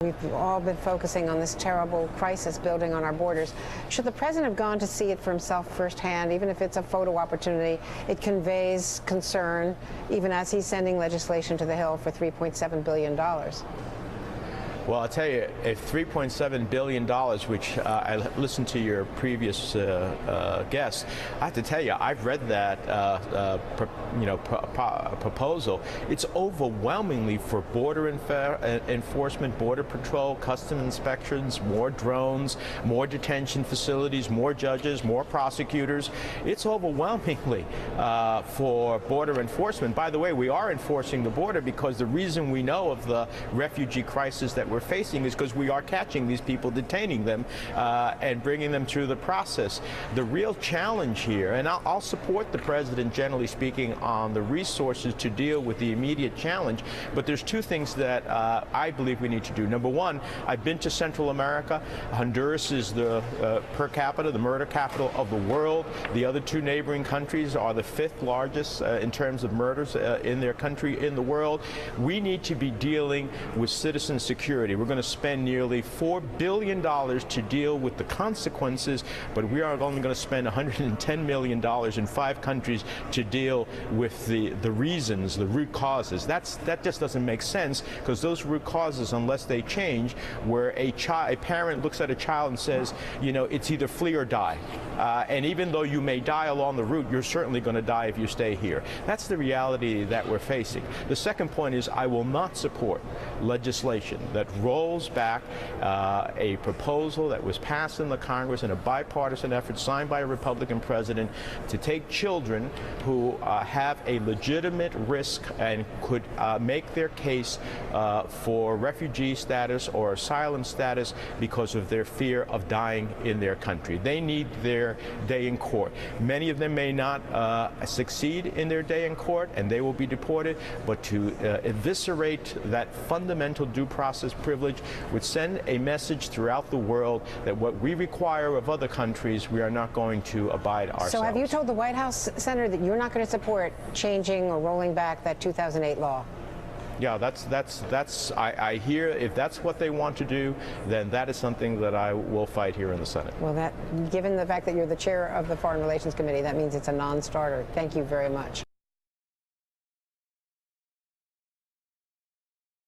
We've all been focusing on this terrible crisis building on our borders. Should the president have gone to see it for himself firsthand, even if it's a photo opportunity? It conveys concern, even as he's sending legislation to the Hill for $3.7 billion. Well, I'll tell you, if $3.7 billion, which I listened to your previous guest, I have to tell you, I've read that proposal. It's overwhelmingly for border enforcement, border patrol, custom inspections, more drones, more detention facilities, more judges, more prosecutors. It's overwhelmingly for border enforcement. By the way, we are enforcing the border because the reason we know of the refugee crisis that we're facing is because we are catching these people, detaining them, and bringing them through the process. The real challenge here, and I'll support the president, generally speaking, on the resources to deal with the immediate challenge, but there's two things that I believe we need to do. Number one, I've been to Central America. Honduras is the per capita, the murder capital of the world. The other two neighboring countries are the fifth largest in terms of murders in their country in the world. We need to be dealing with citizen security. We're going to spend nearly $4 billion to deal with the consequences, but we are only going to spend $110 million in 5 countries to deal with the reasons, the root causes. That just doesn't make sense, because those root causes, unless they change, where a parent looks at a child and says, you know, it's either flee or die. And even though you may die along the route, you're certainly going to die if you stay here. That's the reality that we're facing. The second point is I will not support legislation that rolls back a proposal that was passed in the Congress in a bipartisan effort signed by a Republican president to take children who have a legitimate risk and could make their case for refugee status or asylum status because of their fear of dying in their country. They need their day in court. Many of them may not succeed in their day in court, and they will be deported, but to eviscerate that fundamental due process privilege would send a message throughout the world that what we require of other countries, we are not going to abide ourselves. So have you told the White House, Senator, that you're not going to support changing or rolling back that 2008 law? Yeah, I hear if that's what they want to do, then that is something that I will fight here in the Senate. Well, given the fact that you're the chair of the Foreign Relations Committee, that means it's a non-starter. Thank you very much.